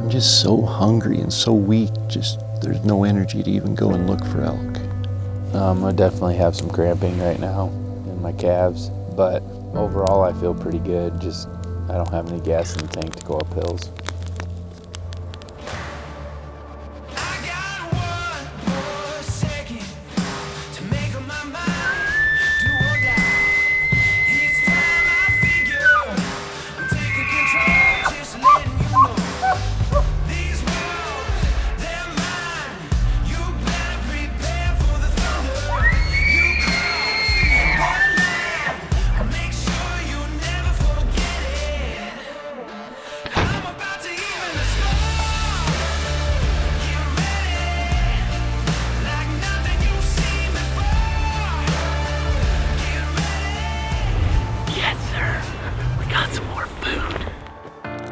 I'm just so hungry and so weak, just there's no energy to even go and look for elk. I definitely have some cramping right now in my calves, but overall I feel pretty good. Just I don't have any gas in the tank to go up hills.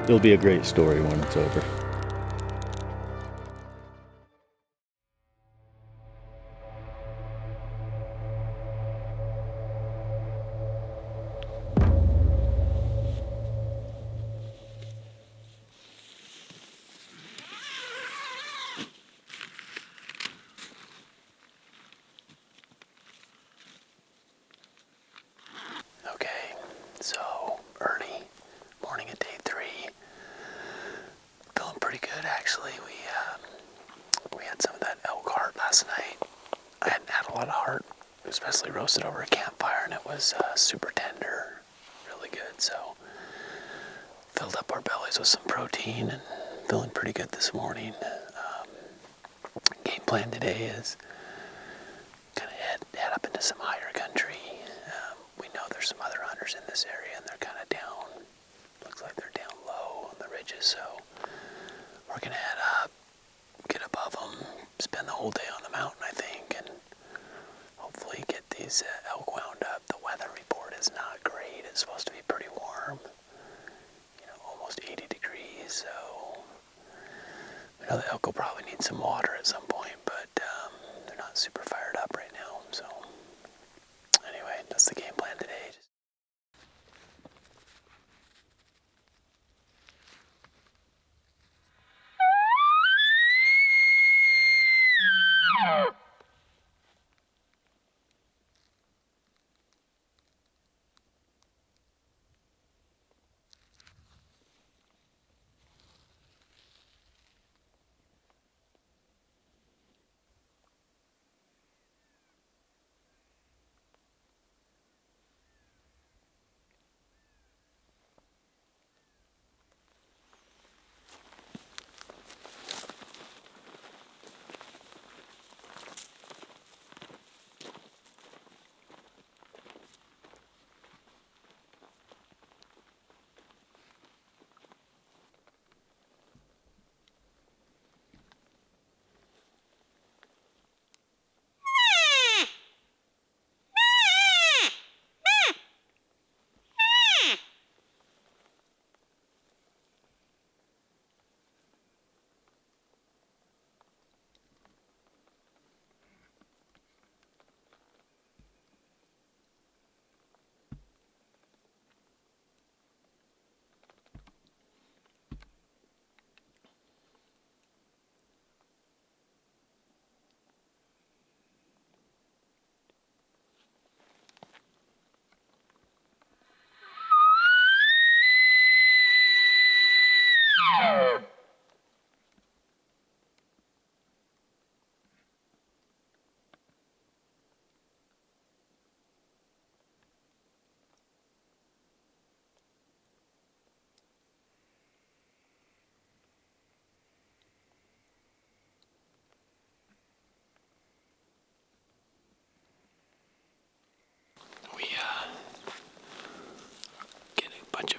It'll be a great story when it's over. Okay, so early morning of day 3. Feeling pretty good, actually. We had some of that elk heart last night. I hadn't had a lot of heart, especially roasted over a campfire, and it was super tender, really good. So filled up our bellies with some protein and feeling pretty good this morning. Game plan today is kind of head up into some higher country. We know there's some other hunters in this area, and they're kind of down. Looks like they're down low on the ridges, so we're gonna head up, get above them, spend the whole day on the mountain, I think, and hopefully get these elk wound up. The weather report is not great. It's supposed to be pretty warm, almost 80 degrees, so we know the elk will probably need some water at some point, but they're not super fired up right now, so anyway, that's the game plan today.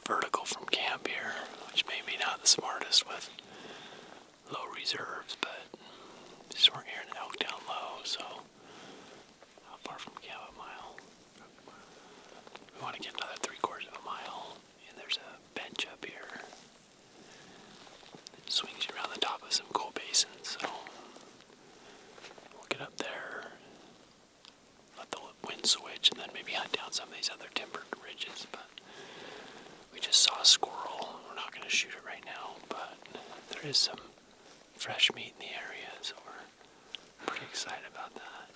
Vertical from camp here, which may be not the smartest with low reserves, but just weren't hearing an elk down low, so how far from camp? A mile. We want to get another 3/4 of a mile, and there's a bench up here. It swings you around the top of some coal basins, so we'll get up there, let the wind switch, and then maybe hunt down some of these other timbered ridges, but we just saw a squirrel. We're not going to shoot it right now, but there is some fresh meat in the area, so we're pretty excited about that.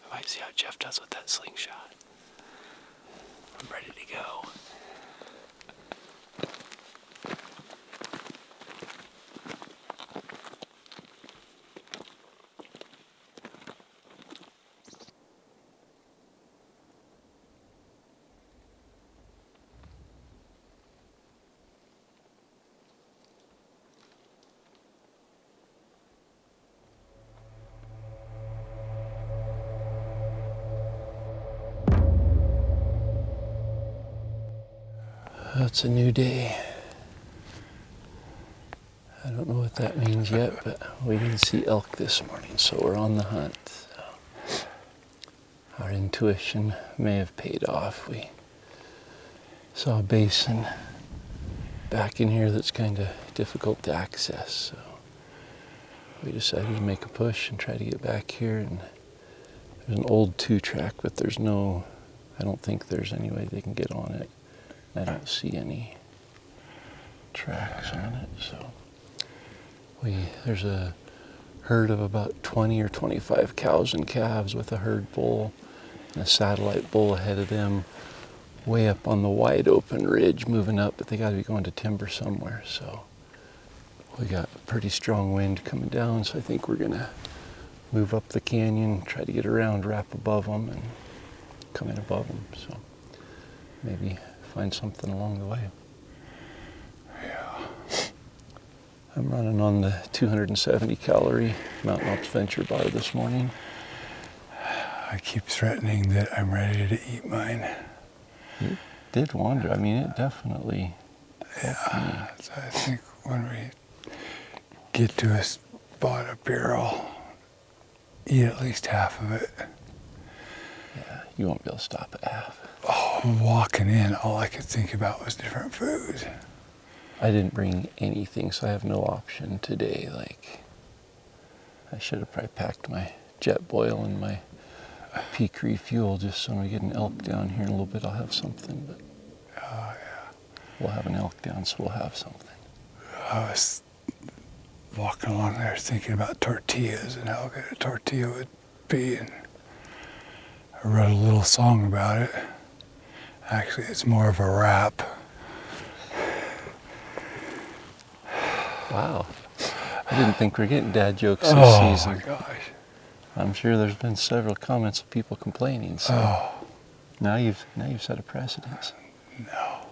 We might see how Jeff does with that slingshot. I'm ready to go. It's a new day. I don't know what that means yet, but we didn't see elk this morning, so we're on the hunt. So our intuition may have paid off. We saw a basin back in here that's kind of difficult to access, so we decided to make a push and try to get back here. And there's an old 2-track, but I don't think there's any way they can get on it. I don't see any tracks on it, so there's a herd of about 20 or 25 cows and calves with a herd bull and a satellite bull ahead of them, way up on the wide open ridge moving up, but they got to be going to timber somewhere. So we got a pretty strong wind coming down, so I think we're gonna move up the canyon, try to get around, wrap above them, and come in above them. So maybe find something along the way. Yeah. I'm running on the 270 calorie Mountain Ops Venture bar this morning. I keep threatening that I'm ready to eat mine. You did wonder. I mean, it definitely helped me. So I think when we get to a spot up here, I'll eat at least half of it. Yeah, you won't be able to stop at half. Oh, walking in, all I could think about was different foods. I didn't bring anything, so I have no option today. Like, I should have probably packed my jet boil and my Peak Refuel, just so when we get an elk down here in a little bit, I'll have something. But Oh, yeah. we'll have an elk down, so we'll have something. I was walking along there thinking about tortillas and how good a tortilla would be, and I wrote a little song about it. Actually, it's more of a rap. Wow. I didn't think we were getting dad jokes this Oh season. my gosh. I'm sure there's been several comments of people complaining, so Oh, now you've set a precedence. no.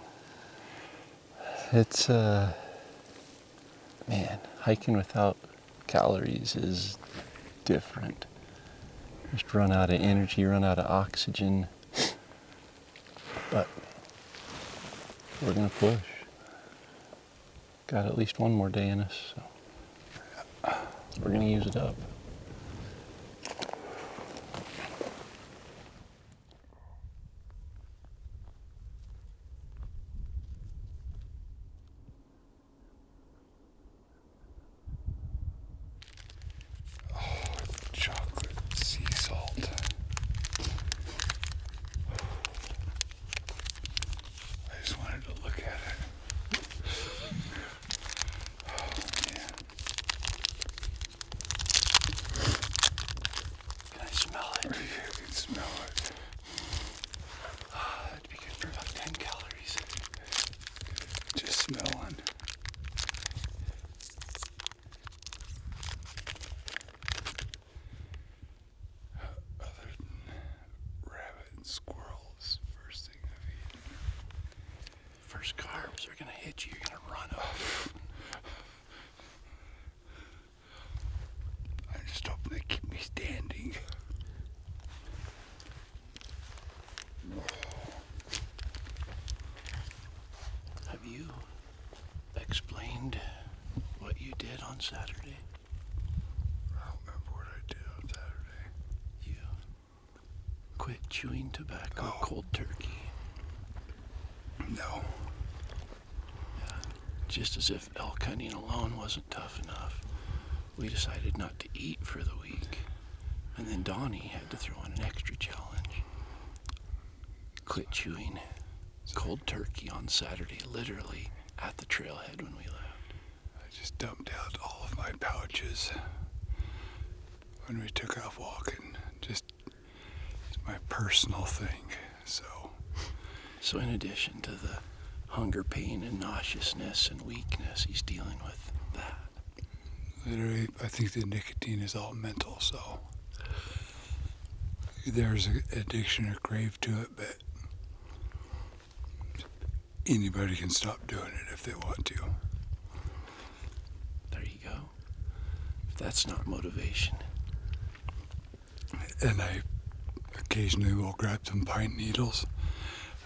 It's man, hiking without calories is different. Just run out of energy, run out of oxygen. But we're gonna push. Got at least one more day in us, so we're gonna use it up. Chocolate sea salt. I just wanted to look at it. Oh, man. Can I smell it? You can smell it. That'd be good for about 10 calories. Just smelling. Other than rabbit and squirrels, first thing I've eaten. First carbs are gonna hit you, you're gonna run off. I just hope they keep me standing. Have you explained what you did on Saturday? I don't remember what I did on Saturday. You quit chewing tobacco Oh. cold turkey. No. Just as if elk hunting alone wasn't tough enough, we decided not to eat for the week. And then Donnie had to throw in an extra challenge. Quit chewing cold turkey on Saturday, literally at the trailhead when we left. I just dumped out pouches when we took off walking. Just it's my personal thing. So in addition to the hunger pain and nauseousness and weakness, he's dealing with that. Literally, I think the nicotine is all mental, so there's an addiction or crave to it, but anybody can stop doing it if they want to. There you go. If that's not motivation. And I occasionally will grab some pine needles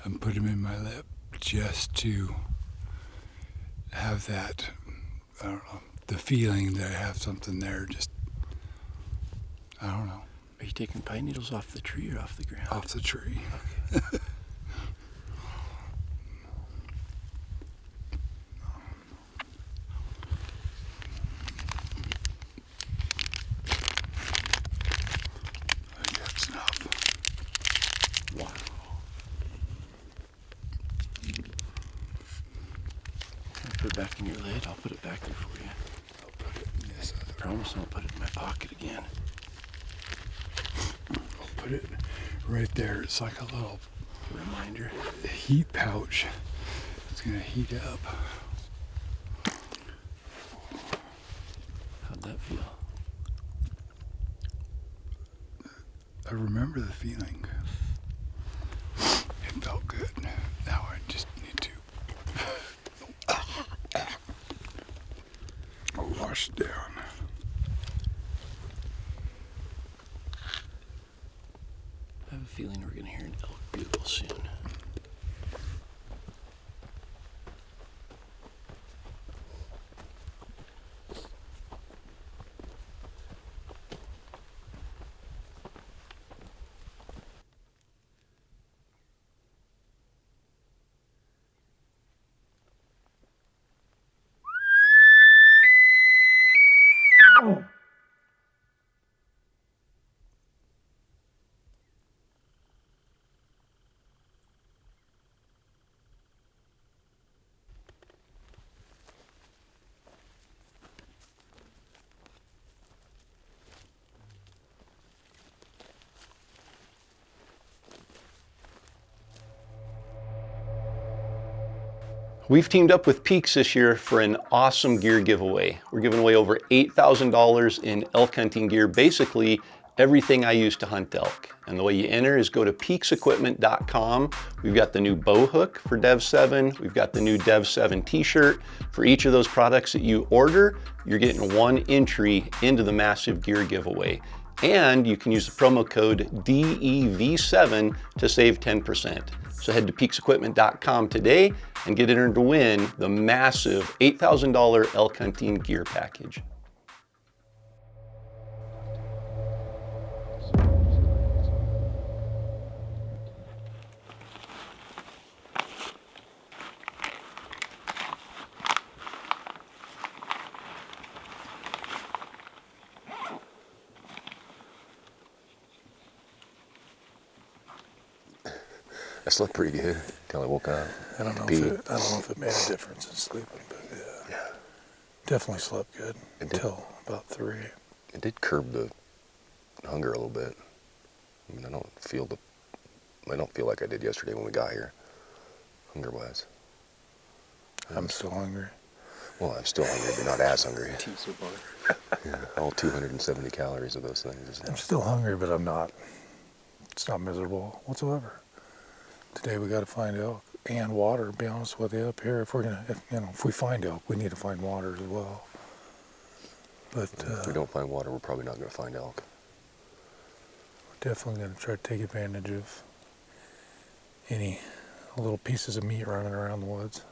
and put them in my lip just to have that, I don't know, the feeling that I have something there. Just, I don't know. Are you taking pine needles off the tree or off the ground? Off the tree. Okay. I think that's enough. Wow. Put it back in your lid. I'll put it back there for you. I'll put it in this other. I promise I won't put it in my pocket again. I'll put it right there. It's like a little Reminder. heat pouch. It's gonna heat up. How'd that feel? I remember the feeling. It felt good. Now I just need to wash it down. I have a feeling we're going to hear an elk bugle soon. We've teamed up with Peaks this year for an awesome gear giveaway. We're giving away over $8,000 in elk hunting gear, basically everything I use to hunt elk. And the way you enter is go to peaksequipment.com. We've got the new bow hook for Dev 7. We've got the new Dev 7 t-shirt. For each of those products that you order, you're getting one entry into the massive gear giveaway. And you can use the promo code DEV7 to save 10%. So head to peaksequipment.com today and get entered to win the massive $8,000 elk hunting gear package. I slept pretty good until I woke up. I don't know if it made a difference in sleeping, but yeah. Definitely slept good until about 3. It did curb the hunger a little bit. I mean, I don't feel like I did yesterday when we got here, hunger-wise. I'm still hungry. Well, I'm still hungry, but not as hungry. Yeah, all 270 calories of those things. I'm still hungry, but I'm not. It's not miserable whatsoever. Today we got to find elk and water. To be honest with you, up here, if we find elk, we need to find water as well. But if we don't find water, we're probably not going to find elk. We're definitely going to try to take advantage of any little pieces of meat running around the woods.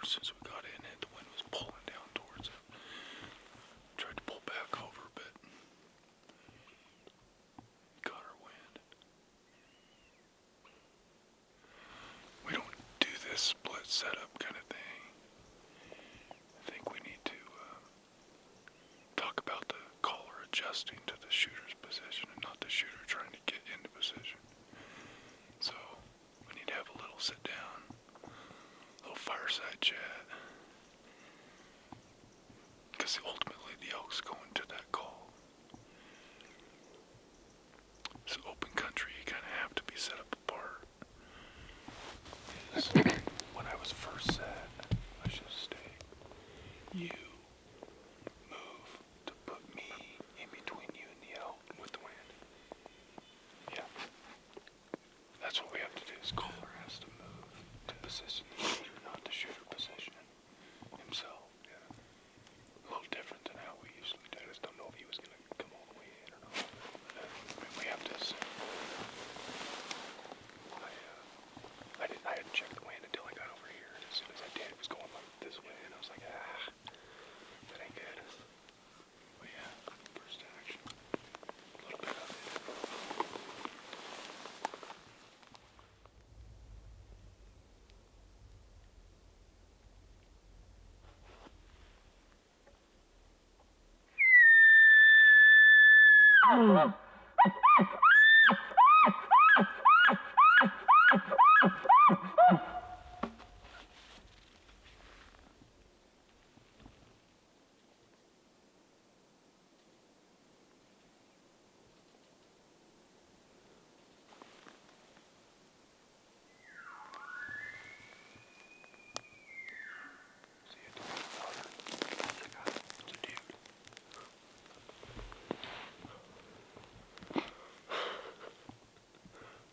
as soon as we got in it, the wind was pulling down towards it. Tried to pull back over, but got our wind. We don't do this split setup kind of thing. I think we need to talk about the caller adjusting to the shooter's position and not the shooter trying to get into position. So we need to have a little sit down, a little fireside chat, because ultimately the elk's going to that call. So open country, you kind of have to be set up apart. Is when I was first set, I should stay. You move to put me in between you and the elk with the wind. Yeah. That's what we have to do. Is caller has to move to position the shooter, not the shooter position himself. Yeah. A little different than how we usually do. I just don't know if he was going to come all the way in or not. I mean, we have to assume. I hadn't checked the wind until I got over here. And as soon as I did, it was going like this way. And I was like, that ain't good. But yeah, first action. A little bit of it.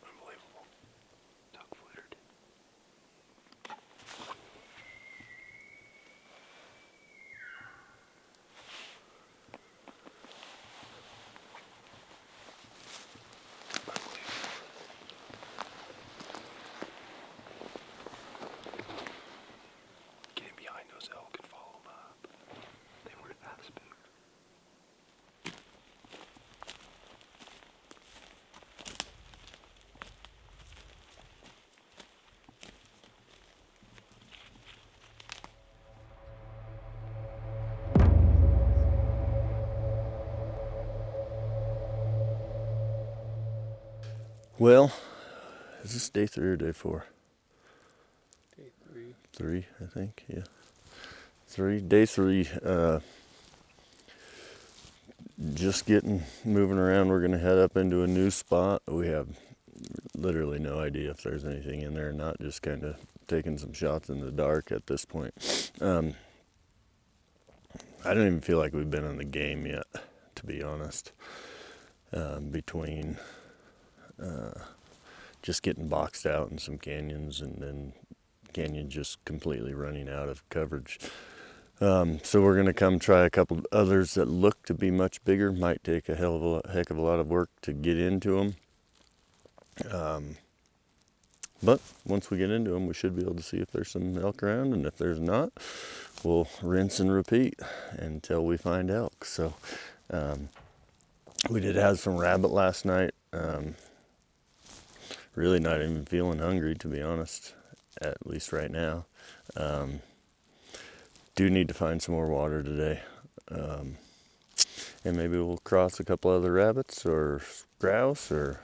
Unbelievable. Duck flittered. Getting behind those elk and follow them up. They weren't that big. Well, is this day 3 or day 4? Day 3. 3, I think, yeah. 3, day 3, just getting moving around. We're gonna head up into a new spot. We have literally no idea if there's anything in there or not, just kind of taking some shots in the dark at this point. I don't even feel like we've been in the game yet, to be honest, between just getting boxed out in some canyons and then canyon just completely running out of coverage. So we're gonna come try a couple others that look to be much bigger. Might take a heck of a lot of work to get into them. But once we get into them, we should be able to see if there's some elk around, and if there's not, we'll rinse and repeat until we find elk. So we did have some rabbit last night. Really not even feeling hungry, to be honest, at least right now. Do need to find some more water today. And maybe we'll cross a couple other rabbits or grouse or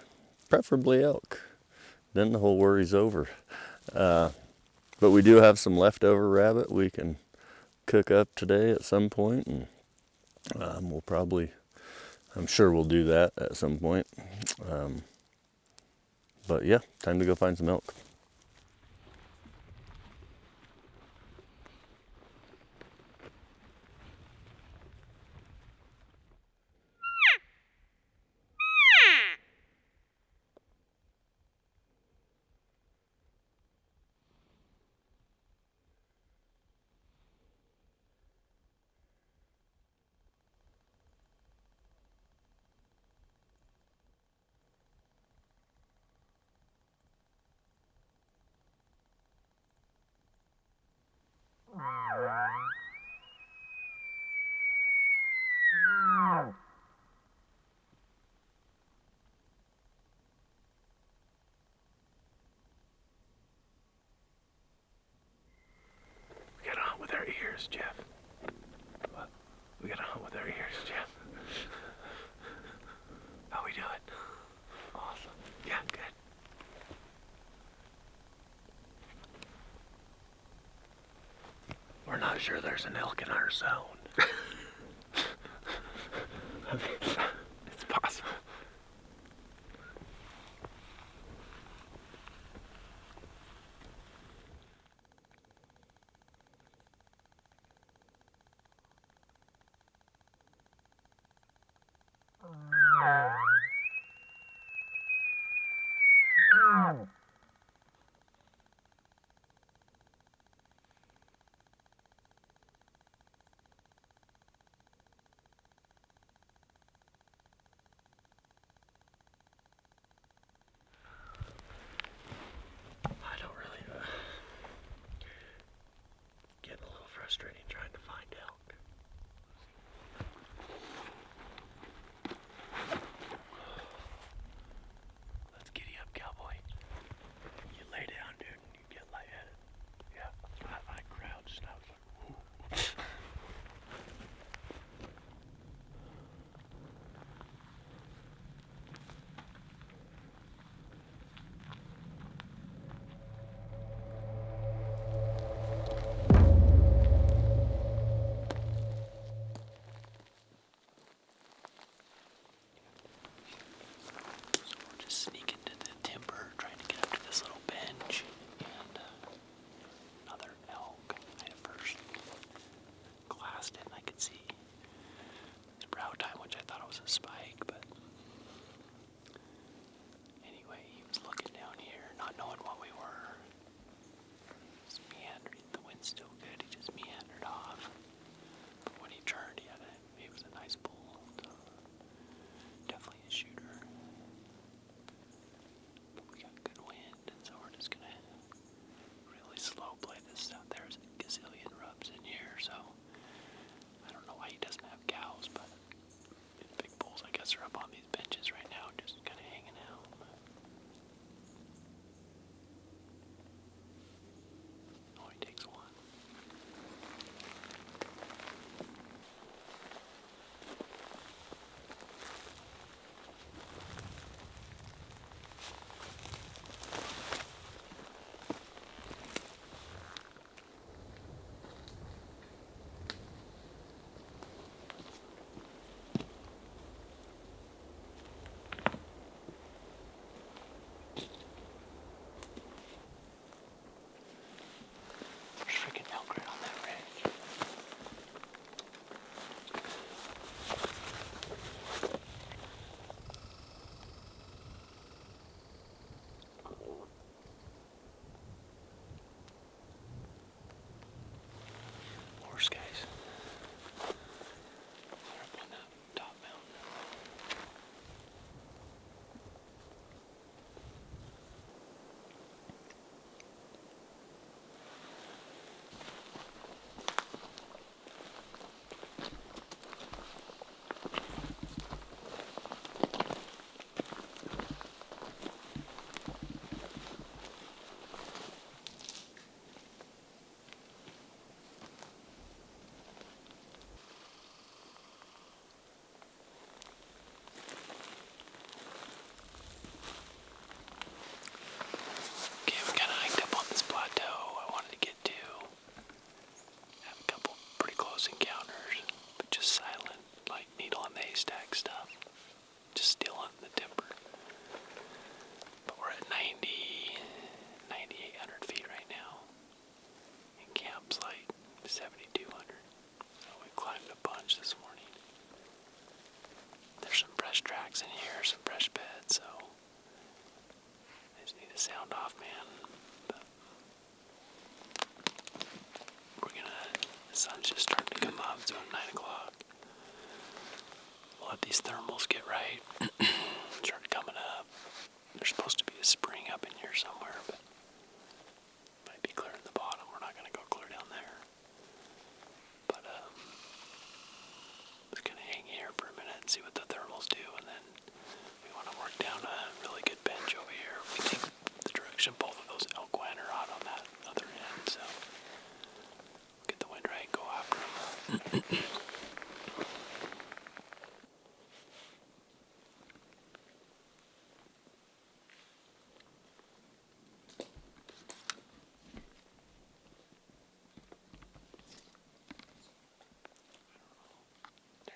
preferably elk. Then the whole worry's over. But we do have some leftover rabbit we can cook up today at some point, and I'm sure we'll do that at some point. But yeah, time to go find some elk. We gotta hunt with our ears, Jeff. What? We gotta hunt with our ears, Jeff. How we doing? Awesome. Yeah, good. We're not sure there's an elk in our zone. I mean, it's possible. I don't really getting a little frustrating trying to find elk. Let's giddy up, cowboy. You lay down, dude, and you get lightheaded. Yeah, I crouched and I was like, whoo. So we're just sneaking to the timber, trying to get up to this little bench, and another elk. I had first glassed it, and I could see his brow time, which I thought it was a spike, but anyway, he was looking down here, not knowing what we were. Just meandering. The wind's still good. He just meandered off. But when he turned, he was a nice bull. So definitely a shooter. But we got good wind, and so we're just gonna really slow play this stuff. There's a gazillion rubs in here, so I don't know why he doesn't have cows, but big bulls, I guess, are up on these benches right now, just kind of hanging out. Oh, he takes one. There's freaking elk right on that ridge. Horse guys. They're up on that top mountain. Okay, we kind of hiked up on this plateau I wanted to get to. Have a couple pretty close encounters, but just silent, like needle in the haystack stuff. Just still on the timber. But we're at 9,800 feet right now. And camp's like 7,200. So we climbed a bunch this morning. There's some brush tracks in here, some brush beds, so I just need to sound off, man. But the sun's just starting to come up. It's about 9 o'clock. We'll let these thermals get right. Start coming up. There's supposed to be a spring up in here somewhere, but might be clear in the bottom. We're not going to go clear down there. There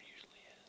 usually is.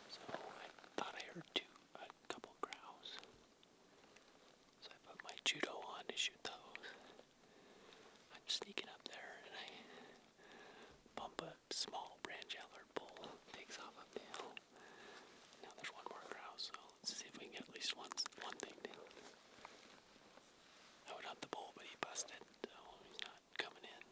So I thought I heard a couple grouse. So I put my judo on to shoot those. I'm sneaking up there and I bump a small branch antlered bull. Takes off up the hill. Now there's one more grouse, so let's see if we can get at least one thing down. I would hunt the bull, but he busted, so he's not coming in.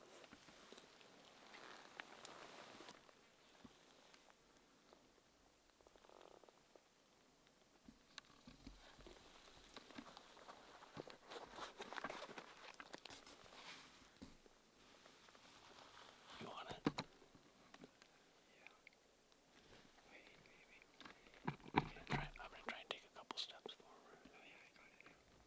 You want it? I'm gonna try and take a couple steps forward. Oh yeah, I got it.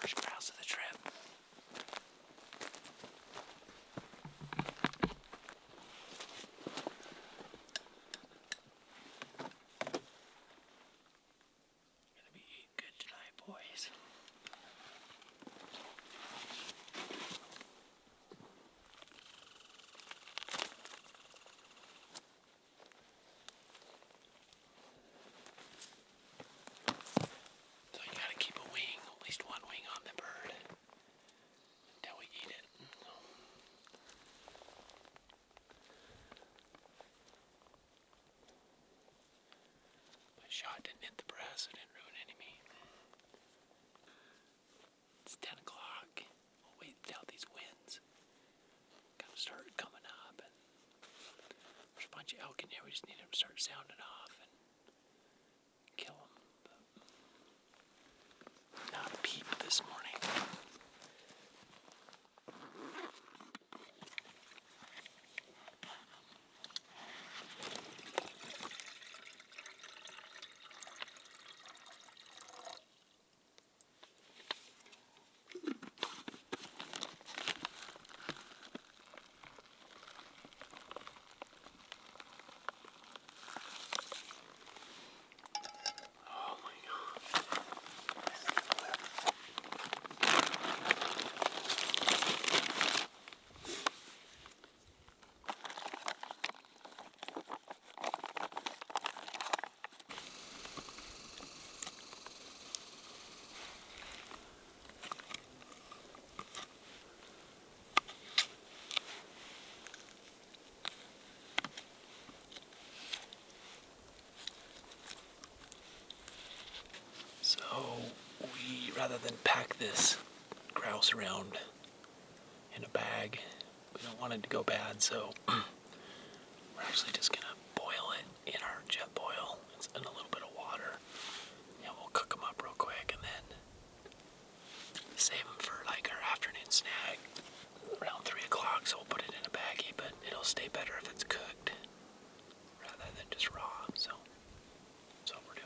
First grouse of the trip. Gonna be eating good tonight, boys. So you gotta keep a wing, at least one wing on the bird until we eat it. My shot didn't hit the breast, so it didn't ruin any meat. It's 10 o'clock. We'll wait until these winds kind of start coming up. And there's a bunch of elk in here. We just need them to start sounding off and kill them. But not a peep this morning. rather than pack this grouse around in a bag, we don't want it to go bad, so we're actually just gonna boil it in our jet boil and a little bit of water. Yeah, we'll cook them up real quick and then save them for like our afternoon snack around 3 o'clock. So we'll put it in a baggie, but it'll stay better if it's cooked rather than just raw. So that's what we're doing.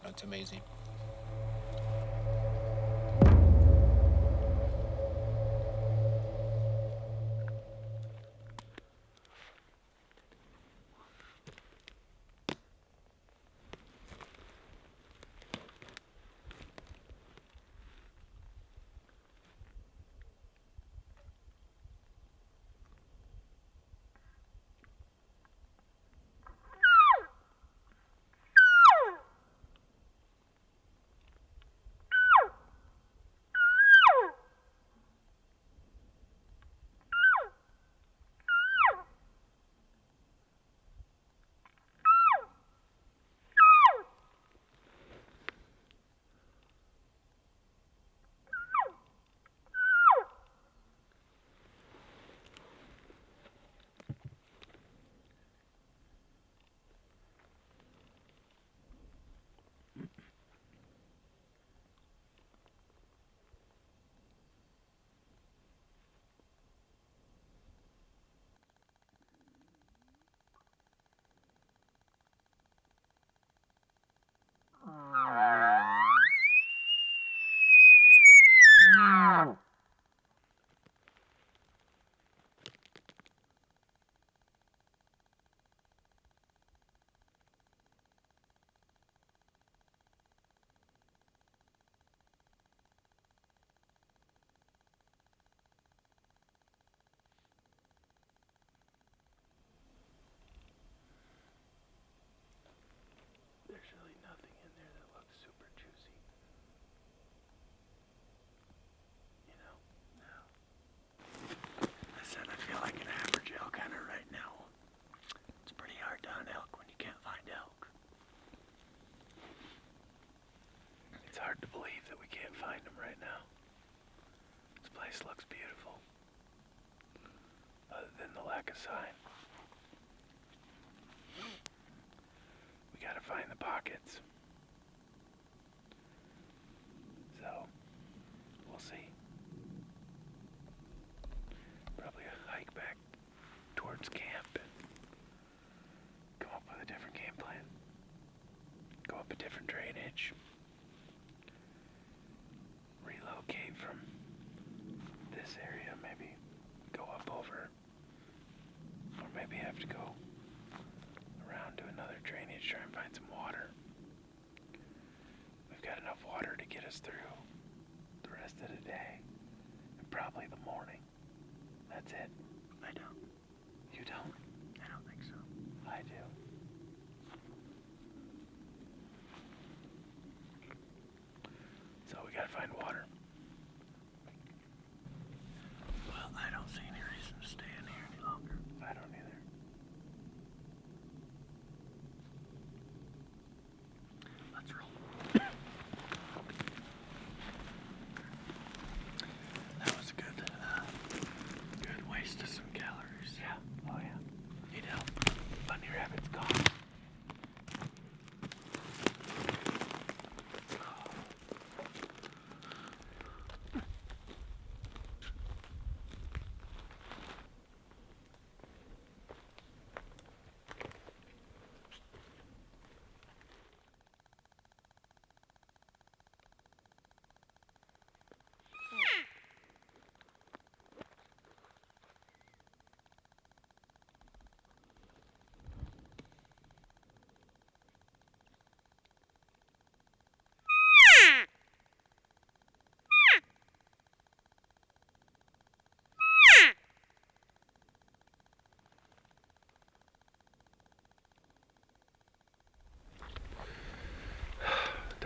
That's amazing. There's really nothing in there that looks super juicy. You know? No. I said I feel like an average elk hunter right now. It's pretty hard to hunt elk when you can't find elk. It's hard to believe that we can't find them right now. This place looks beautiful. Other than the lack of sign. We gotta find the pockets. So, we'll see. Probably a hike back towards camp and come up with a different game plan. Go up a different drainage. Relocate from this area, maybe go up over. Or maybe have to go around to another drainage, try and find some water. We've got enough water to get us through the rest of the day, and probably the morning. That's it. I don't. You don't? I don't think so. I do. So we gotta find water. Well, I don't see any reason to stay in here any longer. I don't either. Let's roll.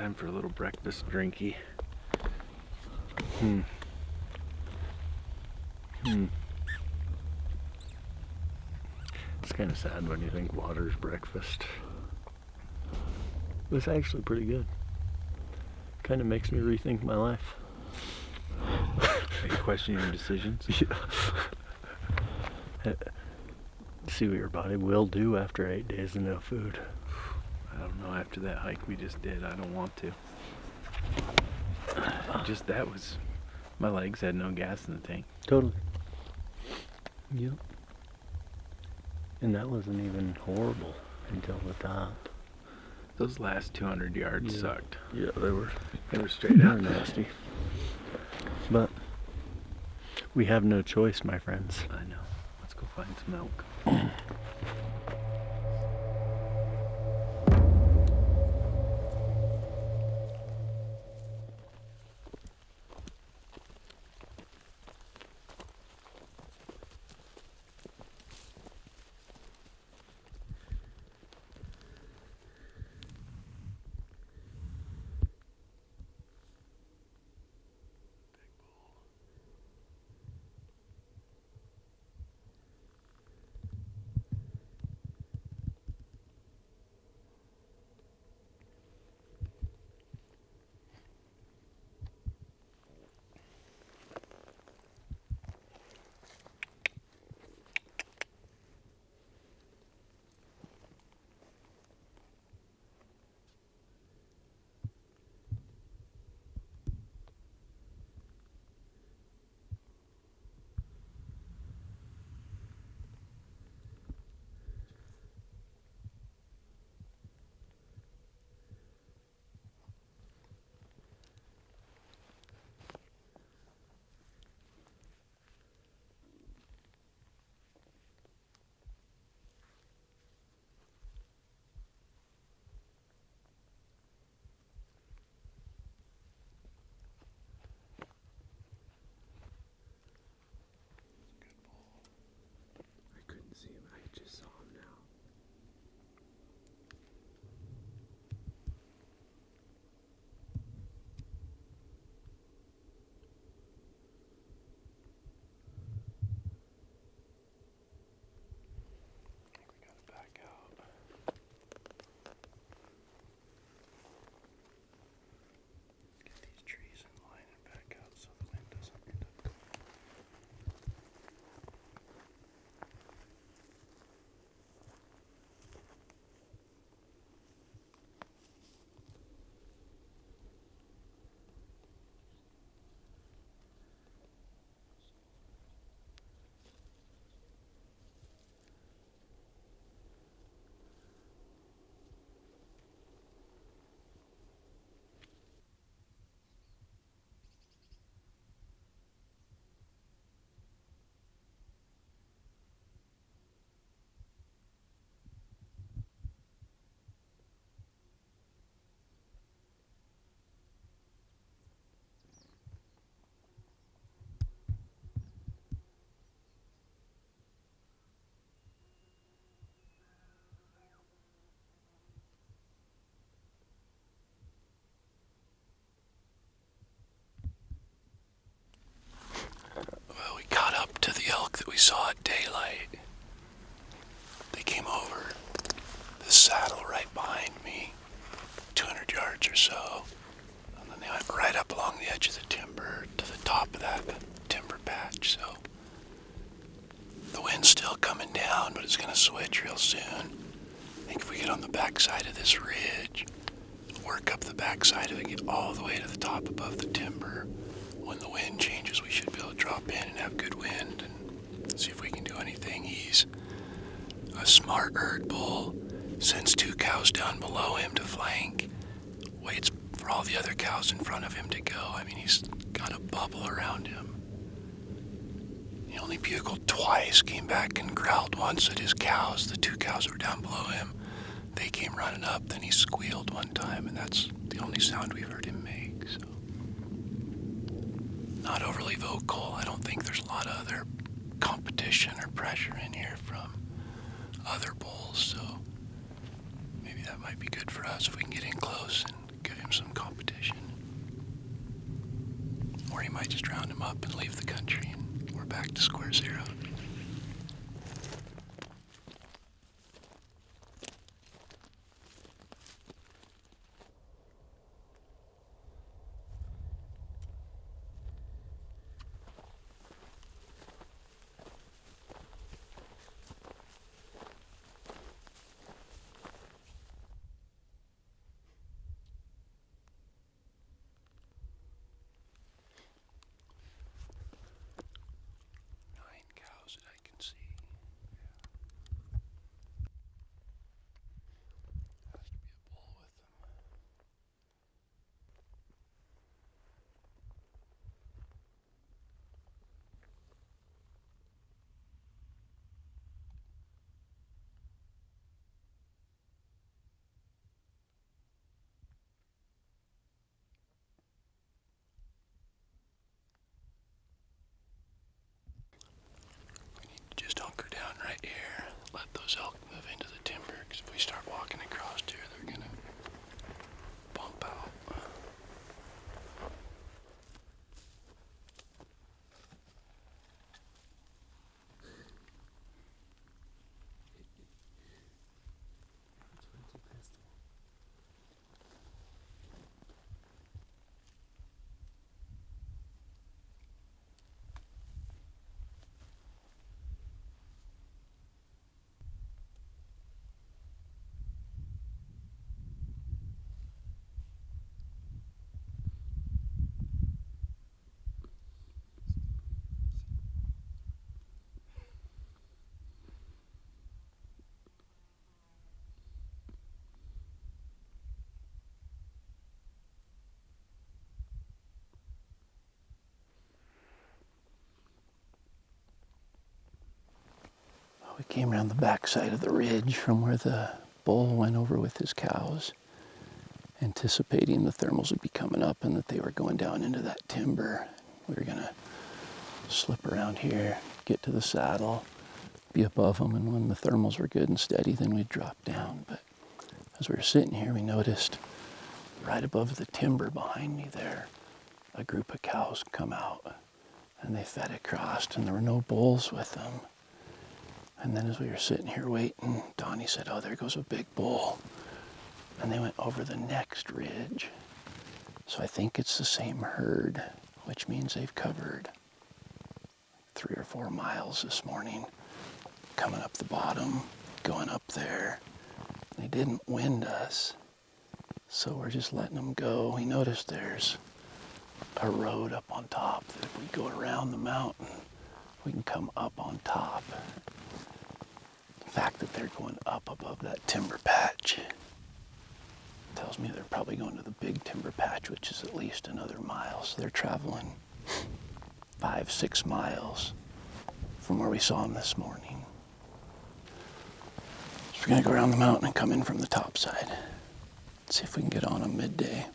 Time for a little breakfast drinky. It's kind of sad when you think water's breakfast. It's actually pretty good. Kind of makes me rethink my life. Are you questioning your decisions? Yeah. See what your body will do after 8 days of no food. I don't know, after that hike we just did, I don't want to. Just that was, my legs had no gas in the tank. Totally. Yep. And that wasn't even horrible until the top. Those last 200 yards sucked. Yeah, they were Straight they out were nasty. But we have no choice, my friends. I know. Let's go find some milk. Well, we caught up to the elk that we saw at daylight. They came over the saddle right behind me, 200 yards or so. And then they went right up along the edge of the timber to the top of that timber patch. So the wind's still coming down, but it's going to switch real soon. I think if we get on the backside of this ridge, work up the backside of it, get all the way to the top above the timber, when the wind changes, we should be able to drop in and have good wind and see if we can do anything. He's a smart herd bull, sends 2 cows down below him to flank, waits for all the other cows in front of him to go. I mean, he's got a bubble around him. He only bugled twice, came back and growled once at his cows, the 2 cows that were down below him. They came running up, then he squealed one time, and that's the only sound we've heard him make, so. Not overly vocal. I don't think there's a lot of other competition or pressure in here from other bulls, so maybe that might be good for us if we can get in close and give him have some competition. Or he might just round him up and leave the country, and we're back to square zero. Cows that I can see. Has to be a bull with them. Just hunker down right here. Let those elk move into the timber, because if we start walking across here, they're gonna bump out. We came around the backside of the ridge from where the bull went over with his cows, anticipating the thermals would be coming up and that they were going down into that timber. We were gonna slip around here, get to the saddle, be above them, and when the thermals were good and steady, then we'd drop down. But as we were sitting here, we noticed right above the timber behind me there, a group of cows come out, and they fed across, and there were no bulls with them. And then as we were sitting here waiting, Donnie said, "Oh, there goes a big bull." And they went over the next ridge. So I think it's the same herd, which means they've covered 3 or 4 miles this morning, coming up the bottom, going up there. They didn't wind us, so we're just letting them go. We noticed there's a road up on top that if we go around the mountain, we can come up on top. The fact that they're going up above that timber patch tells me they're probably going to the big timber patch, which is at least another mile. So they're traveling 5-6 miles from where we saw them this morning. So we're gonna go around the mountain and come in from the top side. See if we can get on them midday.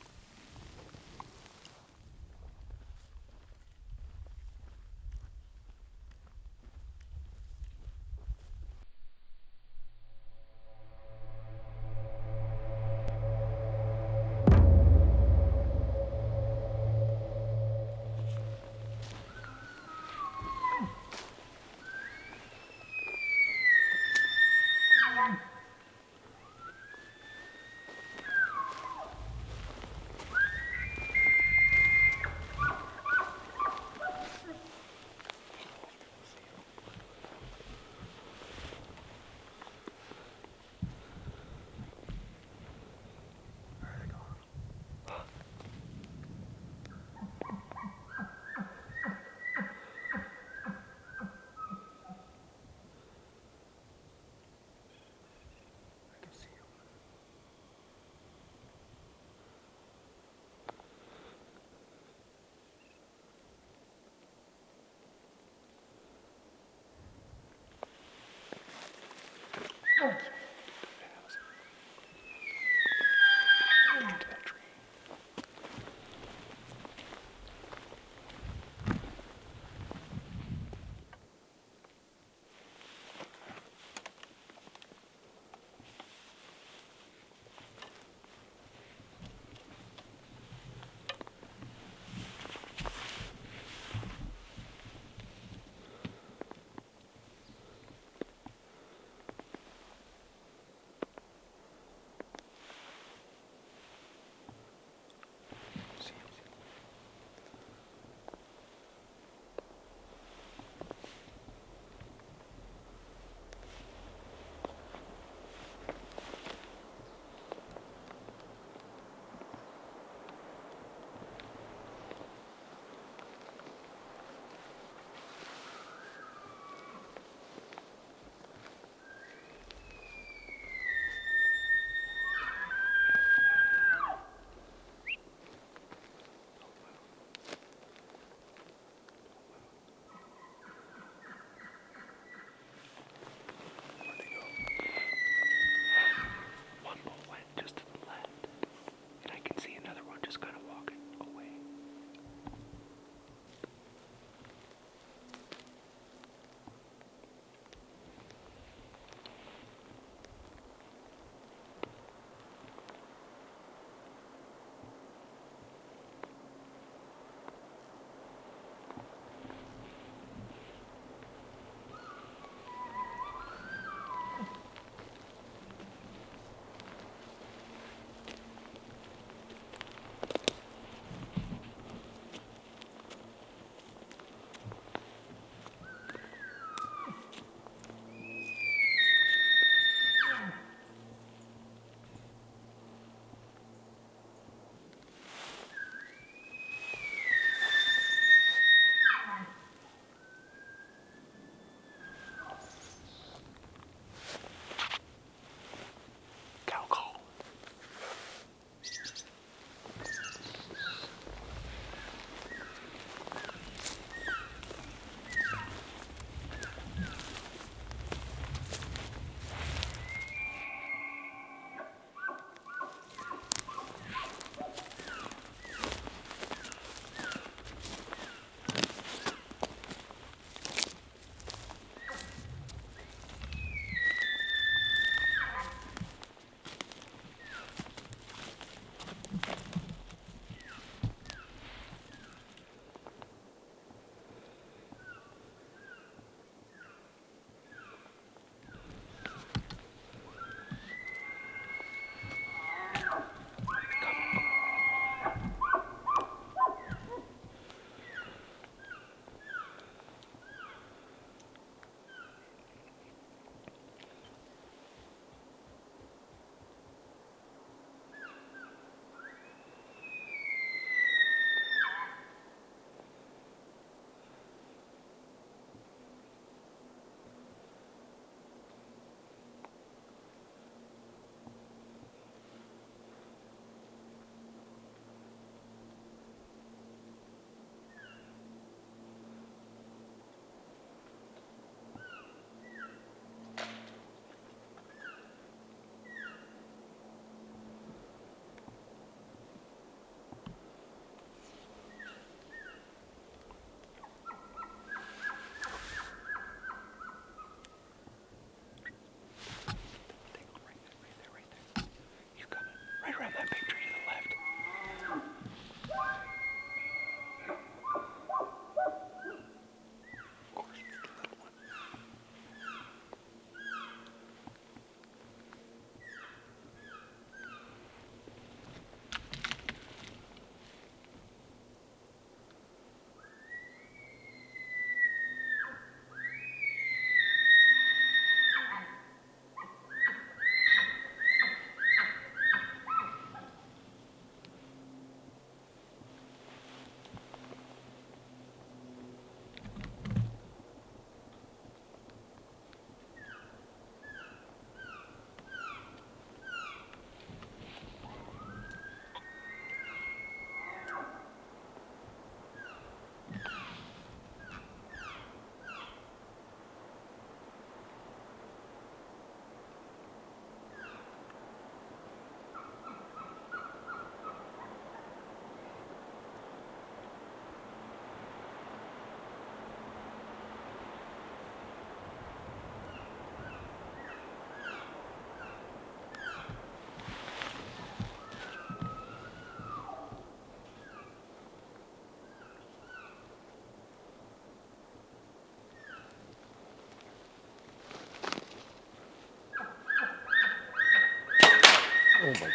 Oh my.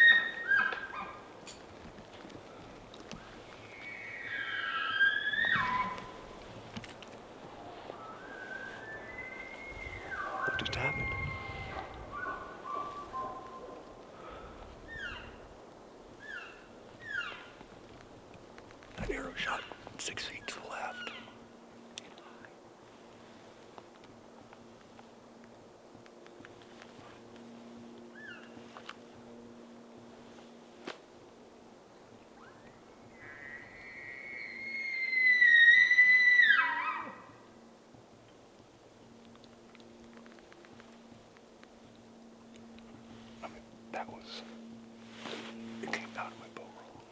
What just happened? That arrow shot 6 feet to the left. That was, it came out of my bow roll.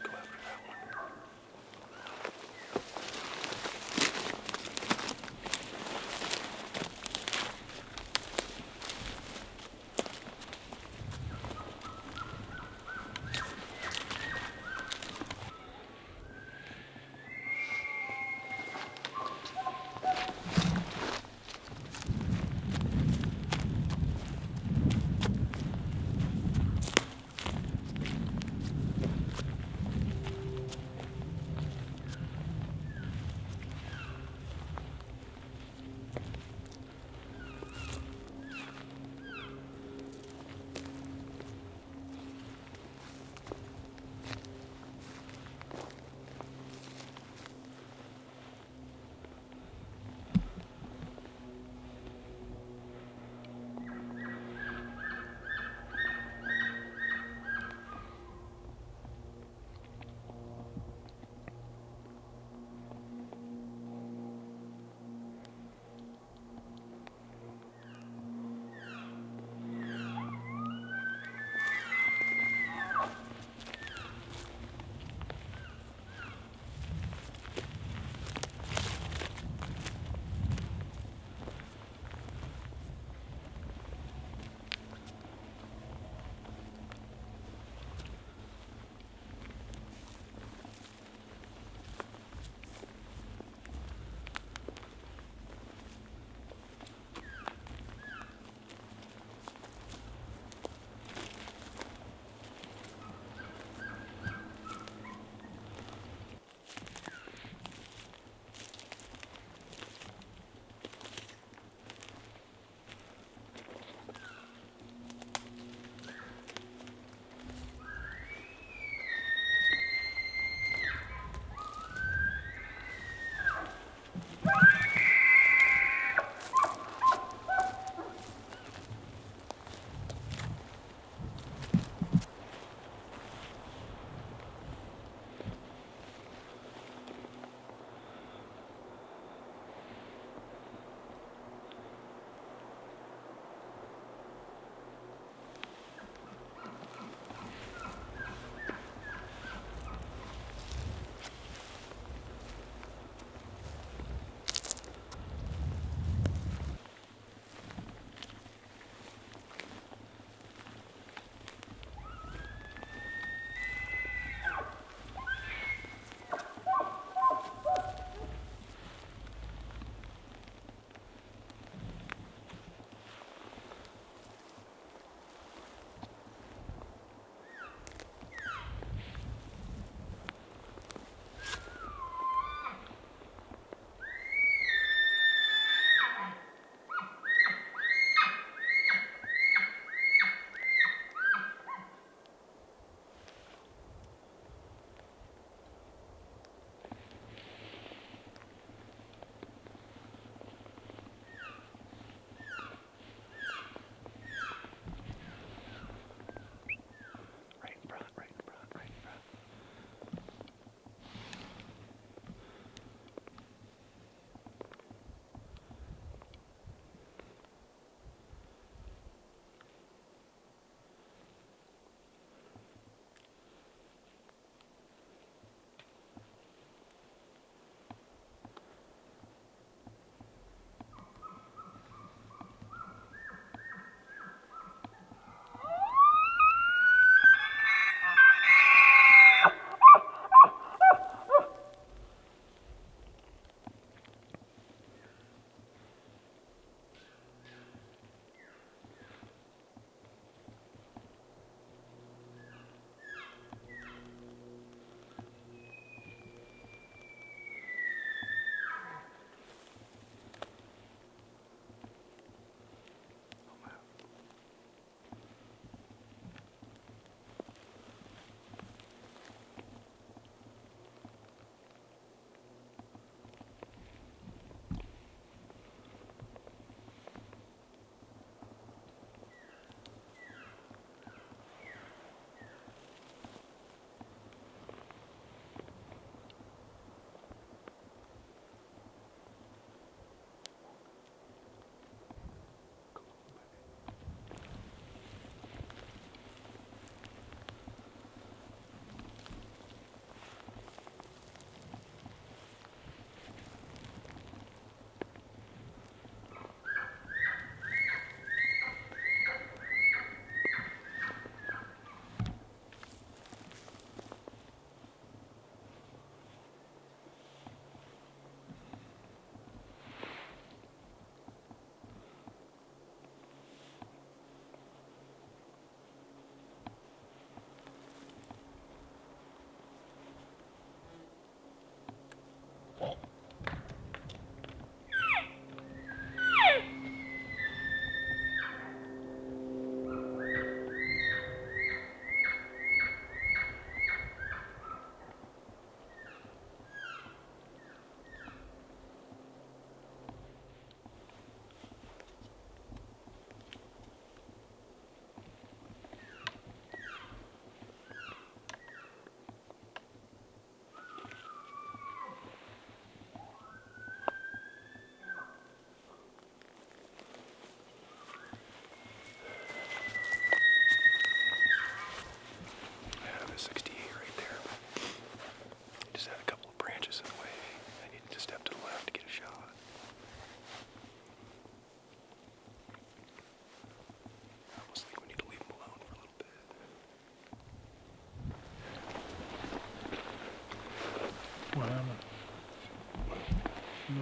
Go after that one.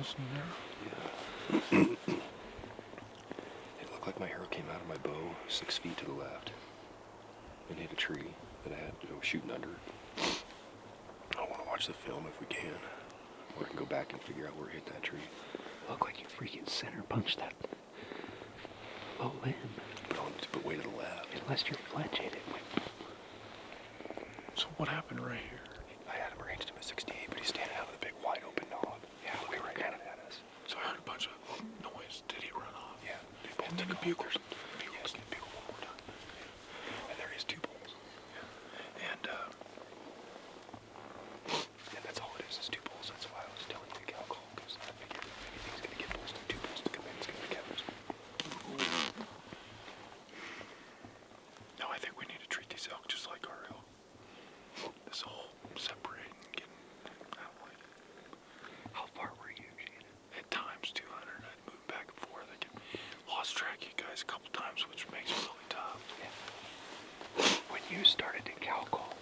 listening there. Yeah. It looked like my arrow came out of my bow 6 feet to the left and hit a tree that I was shooting under. I want to watch the film if we can, or I can go back and figure out where it hit that tree. Look like you freaking center punched that low limb. But way to the left. Unless your fletch hit it. So what happened right here? I had him ranged him at 68, but he's standing out of the big wide open knob. Yeah, we were coming at us. So I heard a bunch of noise. Did he run off? Yeah. And then the bugles. Yes, the bugle one more time. And there is 2 bulls. And that's all it is 2 bulls. That's why I was telling you to cow call, because I figured if anything's going to get bulls, 2 bulls to come in, it's going to be cows. no, I think we need to treat these elk just like our elk. This whole separating, getting, I don't like it. How far were you, Shannon? At times 200, I'd move back and forth. I get lost track of you guys a couple times, which makes it really tough. When you started to cow call,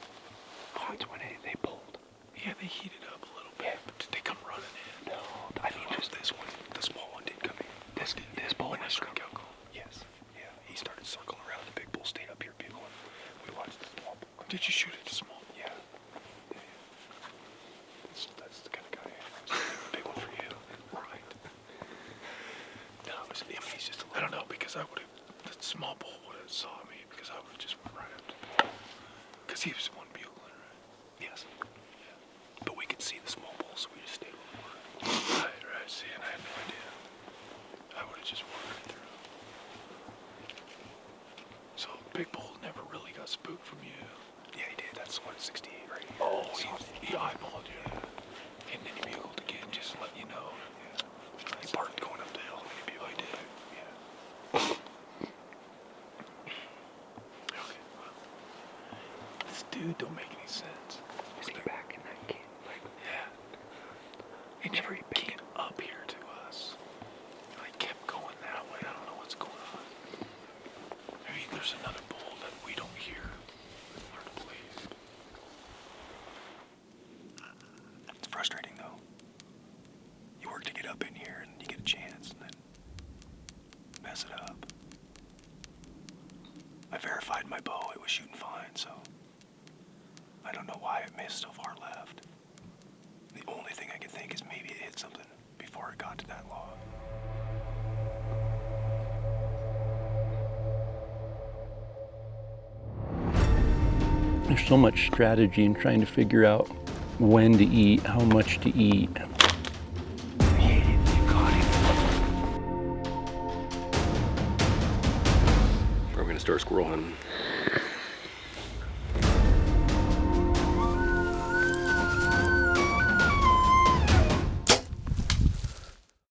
that's when they pulled. Yeah, they heated up a little bit, but did they come running in? No, I mean just this one, the small one did come in. this bull When I was struck cow call. Yes. Yeah, he started circling around. The big bull stayed up here bugling. We watched the small bull come in. Did you shoot at the small? Yeah. That's the kind of guy I am. A big one for you. Right. No, he's just I don't know, because I would have, the small bull would have saw me, because I would have just went right up to him. Because he was the one bugling, right? Yes. Yeah. But we could see the small bull, so we just stayed a little more. Right, see, and I had no idea. I would have just wandered through. So, Big Bull never really got spooked from you. Yeah, he did. That's the one at 68 right here. Oh, he eyeballed you. And then he bugled again, just to let you know. Yeah. He barked going up the hill when he bugled. He did. Yeah. Okay, well. This dude don't make any sense. Is he back in that camp? Yeah. He never came up here to us. He kept going that way. I don't know what's going on. Maybe there's another bull that we don't hear. Hard to believe. It's frustrating, though. You work to get up in here, and you get a chance, and then mess it up. I verified my bow. It was shooting fine, so I don't know why it missed so far left. The only thing I can think is maybe it hit something before it got to that log. There's so much strategy in trying to figure out when to eat, how much to eat. We're going to start squirrel hunting.